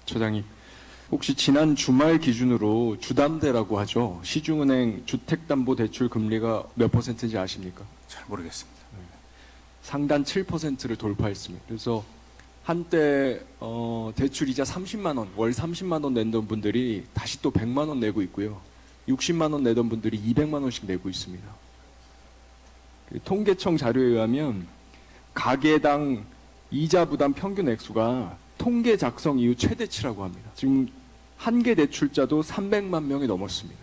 처장님, 혹시 지난 주말 기준으로 주담대라고 하죠. 시중은행 주택담보대출 금리가 몇 퍼센트인지 아십니까? 잘 모르겠습니다. 상단 7%를 돌파했습니다. 그래서 한때 대출 이자 30만 원, 월 30만 원 냈던 분들이 다시 또 100만 원 내고 있고요. 60만 원 내던 분들이 200만 원씩 내고 있습니다. 통계청 자료에 의하면 가계당 이자 부담 평균 액수가 통계 작성 이후 최대치라고 합니다. 지금 한개 대출자도 300만 명이 넘었습니다.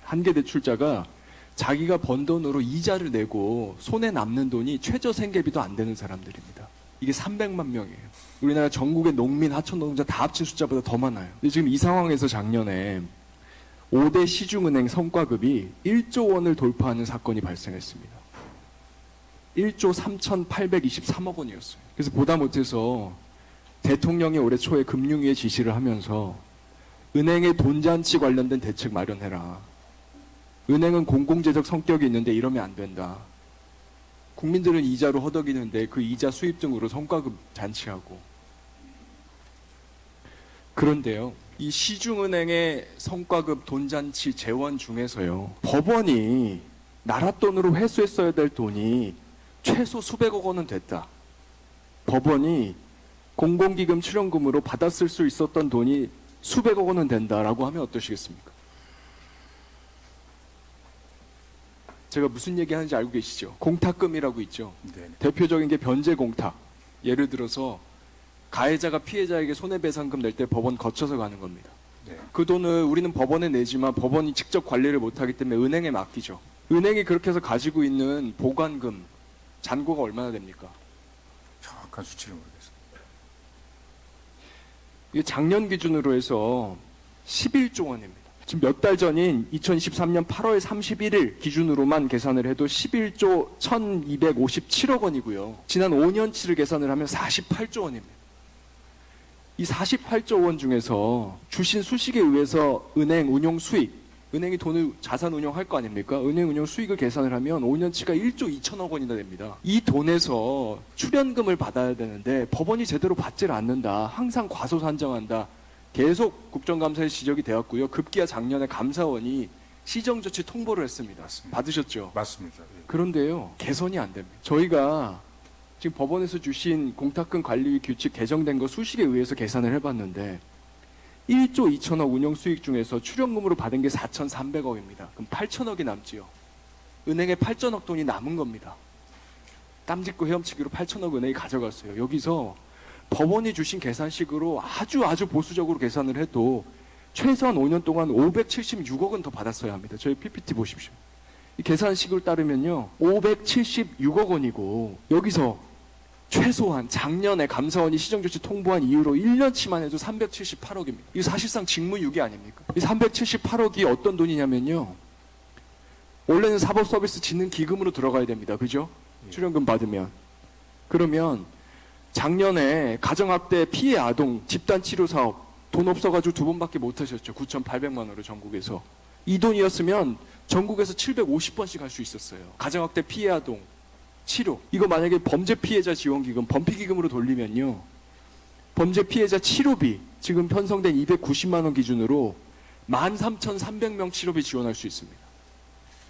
한개 대출자가 자기가 번 돈으로 이자를 내고 손에 남는 돈이 최저 생계비도 안 되는 사람들입니다. 이게 300만 명이에요. 우리나라 전국의 농민, 하청 노동자 다 합친 숫자보다 더 많아요. 근데 지금 이 상황에서 작년에 5대 시중은행 성과급이 1조 원을 돌파하는 사건이 발생했습니다. 1조 3,823억 원이었어요. 그래서 보다 못해서 대통령이 올해 초에 금융위에 지시를 하면서 은행의 돈잔치 관련된 대책 마련해라. 은행은 공공재적 성격이 있는데 이러면 안 된다. 국민들은 이자로 허덕이는데 그 이자 수입 등으로 성과급 잔치하고. 그런데요, 이 시중은행의 성과급 돈잔치 재원 중에서요, 법원이 나라 돈으로 회수했어야 될 돈이 최소 수백억 원은 됐다. 법원이 공공기금 출연금으로 받았을 수 있었던 돈이 수백억 원은 된다라고 하면 어떠시겠습니까? 제가 무슨 얘기 하는지 알고 계시죠? 공탁금이라고 있죠. 네. 대표적인 게 변제공탁. 예를 들어서 가해자가 피해자에게 손해배상금 낼 때 법원 거쳐서 가는 겁니다. 네. 그 돈을 우리는 법원에 내지만 법원이 직접 관리를 못하기 때문에 은행에 맡기죠. 은행이 그렇게 해서 가지고 있는 보관금, 잔고가 얼마나 됩니까? 정확한 수치를 모르겠습니다. 이게 작년 기준으로 해서 11조 원입니다. 지금 몇 달 전인 2023년 8월 31일 기준으로만 계산을 해도 11조 1257억 원이고요. 지난 5년치를 계산을 하면 48조 원입니다. 이 48조 원 중에서 주신 수식에 의해서 은행 운용 수익, 은행이 돈을 자산 운용할 거 아닙니까? 은행 운용 수익을 계산을 하면 5년치가 1조 2천억 원이나 됩니다. 이 돈에서 출연금을 받아야 되는데 법원이 제대로 받질 않는다. 항상 과소산정한다. 계속 국정감사에 지적이 되었고요. 급기야 작년에 감사원이 시정조치 통보를 했습니다. 맞습니다. 받으셨죠? 맞습니다. 예. 그런데요, 개선이 안 됩니다. 저희가 지금 법원에서 주신 공탁금 관리 규칙 개정된 거 수식에 의해서 계산을 해봤는데 1조 2천억 운영 수익 중에서 출연금으로 받은 게 4,300억입니다. 그럼 8천억이 남지요. 은행에 8천억 돈이 남은 겁니다. 땀짓고 헤엄치기로 8천억 은행이 가져갔어요. 여기서 법원이 주신 계산식으로 아주 보수적으로 계산을 해도 최소한 5년 동안 576억은 더 받았어야 합니다. 저희 PPT 보십시오. 이 계산식을 따르면요, 576억 원이고 여기서 최소한 작년에 감사원이 시정조치 통보한 이후로 1년치만 해도 378억입니다. 이거 사실상 직무유기 아닙니까? 이 378억이 어떤 돈이냐면요, 원래는 사법서비스 짓는 기금으로 들어가야 됩니다. 그죠? 출연금 받으면. 그러면 작년에 가정학대 피해 아동 집단치료사업 돈 없어가지고 2번밖에 못 하셨죠. 9,800만 원으로 전국에서. 이 돈이었으면 전국에서 750번씩 할 수 있었어요. 가정학대 피해 아동 치료. 이거 만약에 범죄 피해자 지원기금, 범피기금으로 돌리면요, 범죄 피해자 치료비 지금 편성된 290만 원 기준으로 13,300명 치료비 지원할 수 있습니다.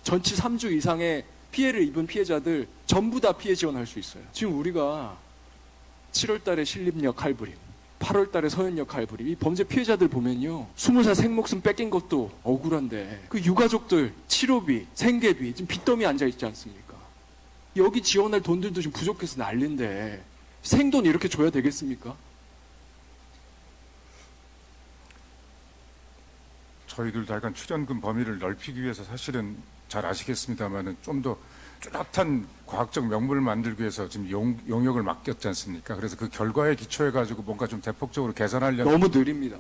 전치 3주 이상의 피해를 입은 피해자들 전부 다 피해 지원할 수 있어요. 지금 우리가 7월 달에 신림역 할부림, 8월 달에 서현역 할부림, 이 범죄 피해자들 보면요, 20살 생목숨 뺏긴 것도 억울한데 그 유가족들 치료비, 생계비 지금 빚더미 앉아있지 않습니까? 여기 지원할 돈들도 지금 부족해서 난린데 생돈 이렇게 줘야 되겠습니까? 저희들도 약간 출연금 범위를 넓히기 위해서 사실은 잘 아시겠습니다만은 좀 더 뚜렷한 과학적 명분을 만들기 위해서 지금 용역을 맡겼지 않습니까? 그래서 그 결과에 기초해 가지고 뭔가 좀 대폭적으로 개선하려는. 너무 느립니다.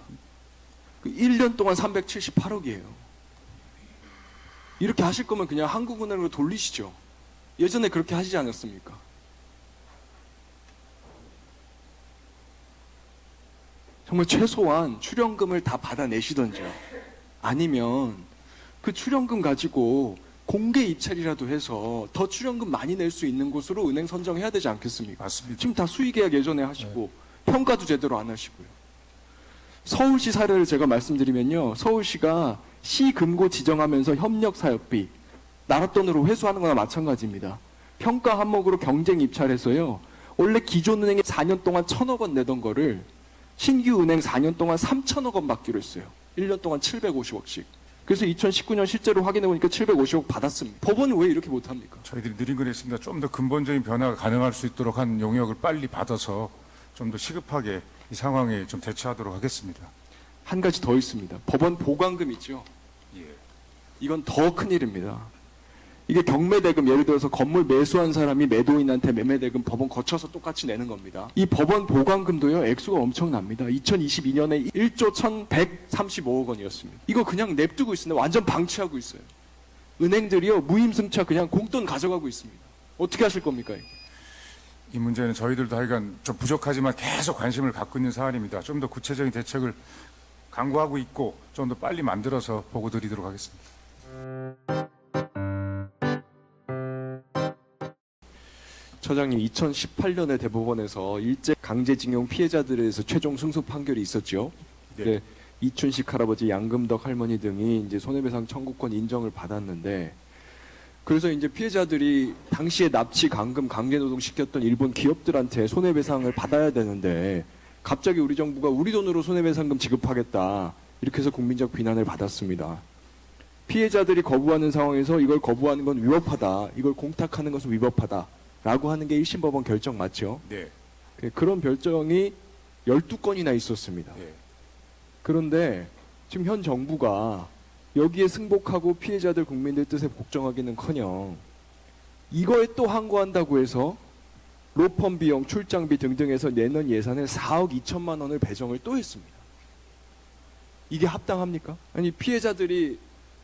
그 1년 동안 378억이에요. 이렇게 하실 거면 그냥 한국은행으로 돌리시죠. 예전에 그렇게 하시지 않았습니까? 정말 최소한 출연금을 다 받아내시던지요. 아니면 그 출연금 가지고 공개 입찰이라도 해서 더 출연금 많이 낼 수 있는 곳으로 은행 선정해야 되지 않겠습니까? 맞습니다. 지금 다 수의계약 예전에 하시고 평가도 제대로 안 하시고요. 서울시 사례를 제가 말씀드리면요. 서울시가 시 금고 지정하면서 협력 사업비 나라 돈으로 회수하는 거나 마찬가지입니다. 평가 항목으로 경쟁 입찰해서요. 원래 기존 은행에 4년 동안 1,000억 원 내던 거를 신규 은행 4년 동안 3,000억 원 받기로 했어요. 1년 동안 750억씩. 그래서 2019년 실제로 확인해 보니까 750억 받았습니다. 법원은 왜 이렇게 못합니까? 저희들이 느린 건 있습니다. 좀 더 근본적인 변화가 가능할 수 있도록 한 용역을 빨리 받아서 좀 더 시급하게 이 상황에 좀 대처하도록 하겠습니다. 한 가지 더 있습니다. 법원 보강금 있죠. 예. 이건 더 큰일입니다. 이게 경매대금, 예를 들어서 건물 매수한 사람이 매도인한테 매매대금 법원 거쳐서 똑같이 내는 겁니다. 이 법원 보강금도요, 액수가 엄청납니다. 2022년에 1조 1,135억 원이었습니다. 이거 그냥 냅두고 있습니다. 완전 방치하고 있어요. 은행들이요, 무임승차 그냥 공돈 가져가고 있습니다. 어떻게 하실 겁니까? 이 문제는 저희들도 하여간 좀 부족하지만 계속 관심을 갖고 있는 사안입니다. 좀 더 구체적인 대책을 강구하고 있고 좀 더 빨리 만들어서 보고 드리도록 하겠습니다. 처장님, 2018년에 대법원에서 일제 강제징용 피해자들에 대해서 최종 승소 판결이 있었죠. 네. 네. 이춘식 할아버지, 양금덕 할머니 등이 이제 손해배상 청구권 인정을 받았는데, 그래서 이제 피해자들이 당시에 납치, 강금, 강제노동 시켰던 일본 기업들한테 손해배상을 받아야 되는데, 갑자기 우리 정부가 우리 돈으로 손해배상금 지급하겠다, 이렇게 해서 국민적 비난을 받았습니다. 피해자들이 거부하는 상황에서 이걸 거부하는 건 위법하다, 이걸 공탁하는 것은 위법하다 라고 하는 게 1심 법원 결정 맞죠? 네. 그런 결정이 12건이나 있었습니다. 네. 그런데 지금 현 정부가 여기에 승복하고 피해자들 국민들 뜻에 복종하기는커녕 이거에 또 항거한다고 해서 로펌 비용, 출장비 등등해서 내년 예산에 4억 2천만 원을 배정을 또 했습니다. 이게 합당합니까? 아니, 피해자들이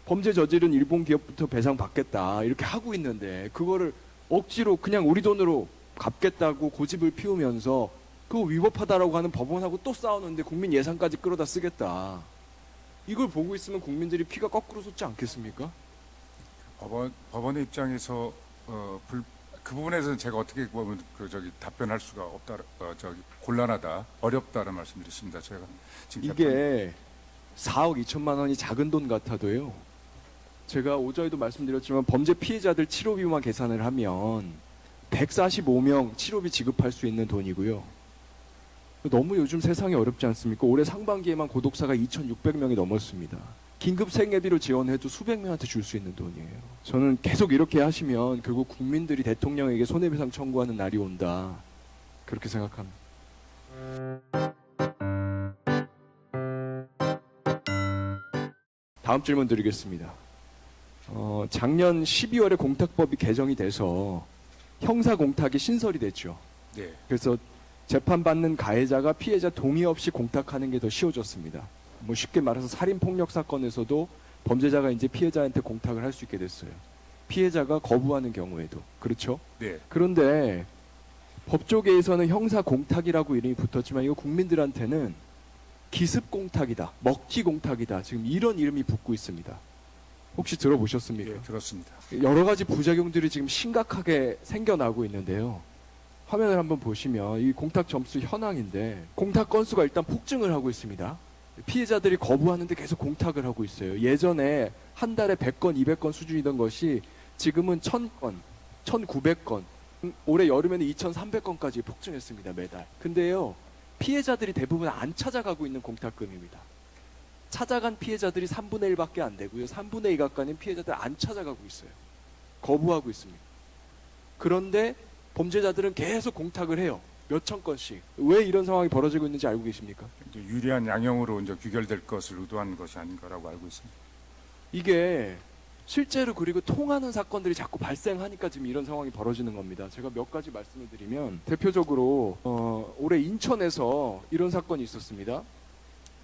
범죄 저지른 일본 기업부터 배상 받겠다 이렇게 하고 있는데 그거를 억지로 그냥 우리 돈으로 갚겠다고 고집을 피우면서 그거 위법하다라고 하는 법원하고 또 싸우는데 국민 예산까지 끌어다 쓰겠다. 이걸 보고 있으면 국민들이 피가 거꾸로 솟지 않겠습니까? 법원의 입장에서 그 부분에서는 제가 어떻게 보면 답변할 수가 없다, 곤란하다, 어렵다는 말씀드렸습니다. 제가 지금 이게 4억 2천만 원이 작은 돈 같아도요. 제가 오전에도 말씀드렸지만 범죄 피해자들 치료비만 계산을 하면 145명 치료비 지급할 수 있는 돈이고요. 너무 요즘 세상이 어렵지 않습니까? 올해 상반기에만 고독사가 2,600명이 넘었습니다. 긴급 생계비로 지원해도 수백 명한테 줄 수 있는 돈이에요. 저는 계속 이렇게 하시면 결국 국민들이 대통령에게 손해배상 청구하는 날이 온다. 그렇게 생각합니다. 다음 질문 드리겠습니다. 작년 12월에 공탁법이 개정이 돼서 형사공탁이 신설이 됐죠. 네. 그래서 재판받는 가해자가 피해자 동의 없이 공탁하는 게 더 쉬워졌습니다. 뭐 쉽게 말해서 살인폭력 사건에서도 범죄자가 이제 피해자한테 공탁을 할 수 있게 됐어요. 피해자가 거부하는 경우에도. 그렇죠? 네. 그런데 법조계에서는 형사공탁이라고 이름이 붙었지만 이거 국민들한테는 기습공탁이다, 먹튀공탁이다, 지금 이런 이름이 붙고 있습니다. 혹시 들어보셨습니까? 예, 들었습니다. 여러 가지 부작용들이 지금 심각하게 생겨나고 있는데요. 화면을 한번 보시면 이 공탁 점수 현황인데 공탁 건수가 일단 폭증을 하고 있습니다. 피해자들이 거부하는데 계속 공탁을 하고 있어요. 예전에 한 달에 100건, 200건 수준이던 것이 지금은 1000건, 1900건, 올해 여름에는 2300건까지 폭증했습니다. 매달. 근데요, 피해자들이 대부분 안 찾아가고 있는 공탁금입니다. 찾아간 피해자들이 3분의 1밖에 안 되고요. 3분의 2 가까이는 피해자들 안 찾아가고 있어요. 거부하고 있습니다. 그런데 범죄자들은 계속 공탁을 해요. 몇천 건씩. 왜 이런 상황이 벌어지고 있는지 알고 계십니까? 이제 유리한 양형으로 이제 귀결될 것을 의도한 것이 아닌가라고 알고 있습니다. 이게 실제로 그리고 통하는 사건들이 자꾸 발생하니까 지금 이런 상황이 벌어지는 겁니다. 제가 몇 가지 말씀을 드리면 대표적으로 올해 인천에서 이런 사건이 있었습니다.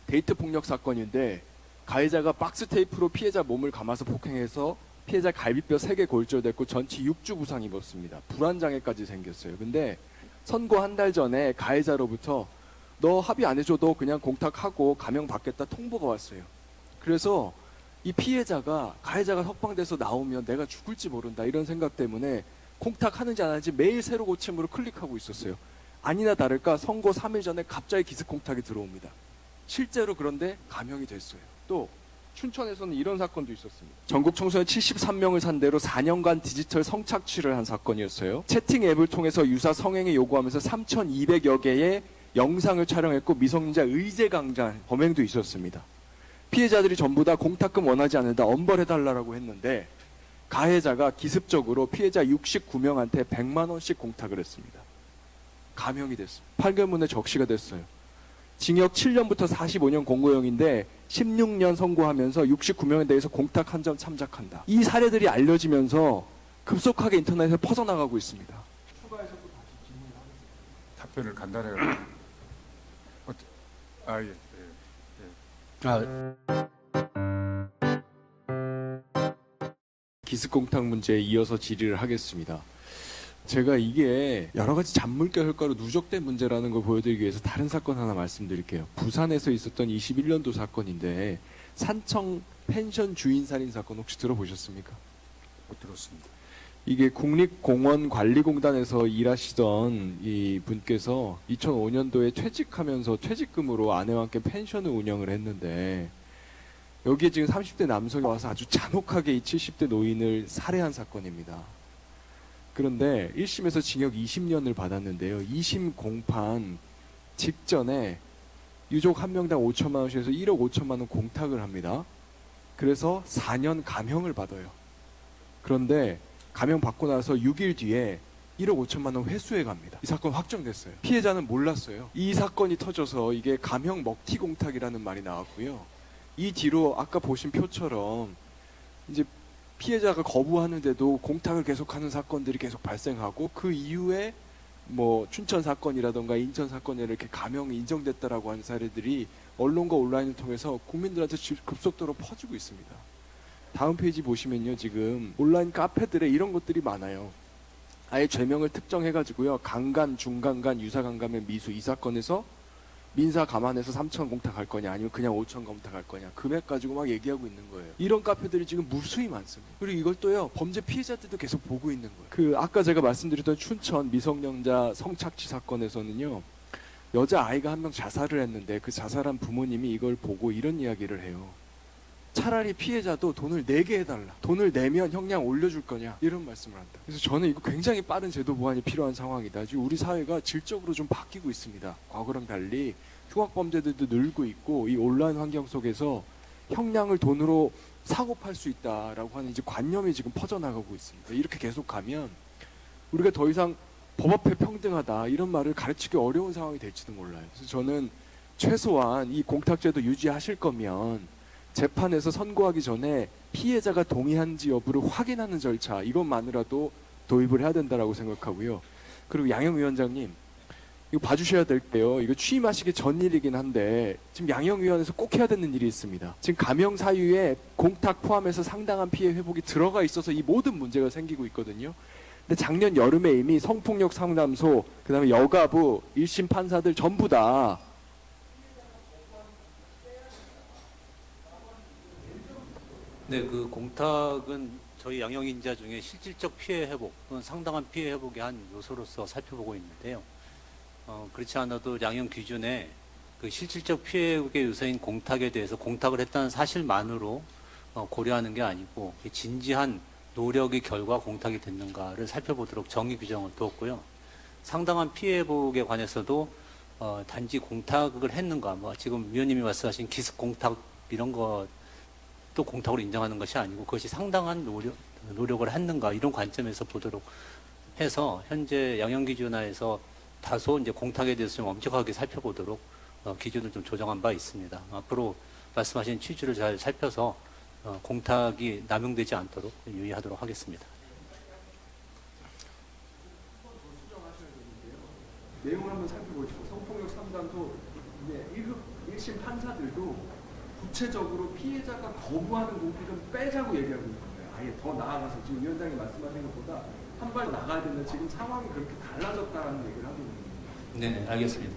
데이트 폭력 사건인데 가해자가 박스 테이프로 피해자 몸을 감아서 폭행해서 피해자 갈비뼈 3개 골절됐고 전치 6주 부상 입었습니다. 불안장애까지 생겼어요. 근데 선고 한 달 전에 가해자로부터 너 합의 안 해줘도 그냥 공탁하고 감형 받겠다 통보가 왔어요. 그래서 이 피해자가 가해자가 석방돼서 나오면 내가 죽을지 모른다 이런 생각 때문에 공탁하는지 안 하는지 매일 새로 고침으로 클릭하고 있었어요. 아니나 다를까 선고 3일 전에 갑자기 기습 공탁이 들어옵니다. 실제로 그런데 감형이 됐어요. 또 춘천에서는 이런 사건도 있었습니다. 전국 청소년 73명을 상대로 4년간 디지털 성착취를 한 사건이었어요. 채팅 앱을 통해서 유사 성행을 요구하면서 3,200여 개의 영상을 촬영했고 미성년자 의제 강간 범행도 있었습니다. 피해자들이 전부 다 공탁금 원하지 않는다, 엄벌해달라고 했는데 가해자가 기습적으로 피해자 69명한테 100만 원씩 공탁을 했습니다. 감형이 됐습니다. 판결문에 적시가 됐어요. 징역 7년부터 45년 공고형인데 16년 선고하면서 69명에 대해서 공탁 한 점 참작한다. 이 사례들이 알려지면서 급속하게 인터넷에 퍼져나가고 있습니다. 추가해서 또 다시 질문을 하겠습니다. 답변을 간단해요. 기습공탁 문제에 이어서 질의를 하겠습니다. 제가 이게 여러 가지 잔물결 효과로 누적된 문제라는 걸 보여드리기 위해서 다른 사건 하나 말씀드릴게요. 부산에서 있었던 21년도 사건인데 산청 펜션 주인 살인 사건 혹시 들어보셨습니까? 못 들었습니다. 이게 국립공원관리공단에서 일하시던 이 분께서 2005년도에 퇴직하면서 퇴직금으로 아내와 함께 펜션을 운영을 했는데 여기에 지금 30대 남성이 와서 아주 잔혹하게 이 70대 노인을 살해한 사건입니다. 그런데 1심에서 징역 20년을 받았는데요. 2심 공판 직전에 유족 한 명당 5천만 원씩 해서 1억 5천만 원 공탁을 합니다. 그래서 4년 감형을 받아요. 그런데 감형 받고 나서 6일 뒤에 1억 5천만 원 회수해 갑니다. 이 사건 확정됐어요. 피해자는 몰랐어요. 이 사건이 터져서 이게 감형 먹튀 공탁이라는 말이 나왔고요. 이 뒤로 아까 보신 표처럼 이제 피해자가 거부하는데도 공탁을 계속하는 사건들이 계속 발생하고 그 이후에 뭐 춘천 사건이라던가 인천 사건에 이렇게 감형이 인정됐다라고 하는 사례들이 언론과 온라인을 통해서 국민들한테 급속도로 퍼지고 있습니다. 다음 페이지 보시면요. 지금 온라인 카페들에 이런 것들이 많아요. 아예 죄명을 특정해가지고요. 강간, 중강간, 유사강간의 미수 이 사건에서 민사 감안해서 3천 공탁할 거냐 아니면 그냥 5천 공탁할 거냐 금액 가지고 막 얘기하고 있는 거예요. 이런 카페들이 지금 무수히 많습니다. 그리고 이걸 또요 범죄 피해자들도 계속 보고 있는 거예요. 그 아까 제가 말씀드렸던 춘천 미성년자 성착취 사건에서는요 여자 아이가 한 명 자살을 했는데 그 자살한 부모님이 이걸 보고 이런 이야기를 해요. 차라리 피해자도 돈을 내게 해달라. 돈을 내면 형량 올려줄 거냐 이런 말씀을 한다. 그래서 저는 이거 굉장히 빠른 제도 보완이 필요한 상황이다. 지금 우리 사회가 질적으로 좀 바뀌고 있습니다. 과거랑 달리 흉악범죄들도 늘고 있고 이 온라인 환경 속에서 형량을 돈으로 사고 팔 수 있다라고 하는 이제 관념이 지금 퍼져나가고 있습니다. 이렇게 계속 가면 우리가 더 이상 법 앞에 평등하다 이런 말을 가르치기 어려운 상황이 될지도 몰라요. 그래서 저는 최소한 이 공탁제도 유지하실 거면 재판에서 선고하기 전에 피해자가 동의한지 여부를 확인하는 절차 이것만으로도 도입을 해야 된다라고 생각하고요. 그리고 양형위원장님 이거 봐주셔야 될 게요. 이거 취임하시기 전 일이긴 한데 지금 양형위원회에서 꼭 해야 되는 일이 있습니다. 지금 감형 사유에 공탁 포함해서 상당한 피해 회복이 들어가 있어서 이 모든 문제가 생기고 있거든요. 근데 작년 여름에 이미 성폭력 상담소 그다음에 여가부 1심 판사들 전부 다 네, 그 공탁은 저희 양형인자 중에 실질적 피해 회복 또는 상당한 피해 회복의 한 요소로서 살펴보고 있는데요. 그렇지 않아도 양형 기준에 그 실질적 피해 회복의 요소인 공탁에 대해서 공탁을 했다는 사실만으로 고려하는 게 아니고 진지한 노력의 결과 공탁이 됐는가를 살펴보도록 정의 규정을 두었고요. 상당한 피해 회복에 관해서도 단지 공탁을 했는가, 뭐 지금 위원님이 말씀하신 기습 공탁 이런 거 또 공탁으로 인정하는 것이 아니고 그것이 상당한 노력을 했는가 이런 관점에서 보도록 해서 현재 양형기준하에서 다소 이제 공탁에 대해서 좀 엄격하게 살펴보도록 기준을 좀 조정한 바 있습니다. 앞으로 말씀하신 취지를 잘 살펴서 공탁이 남용되지 않도록 유의하도록 하겠습니다. 내용을 한번 살펴보시고 성폭력 상담소 1급 1심 판사들도 구체적으로 피해자가 거부하는 공탁은 빼자고 얘기하고 있는 거예요. 아예 더 나아가서 지금 위원장이 말씀하신 것보다 한 발 나가야 된다. 지금 상황이 그렇게 달라졌다는 얘기를 하고 있는 거예요. 네, 알겠습니다.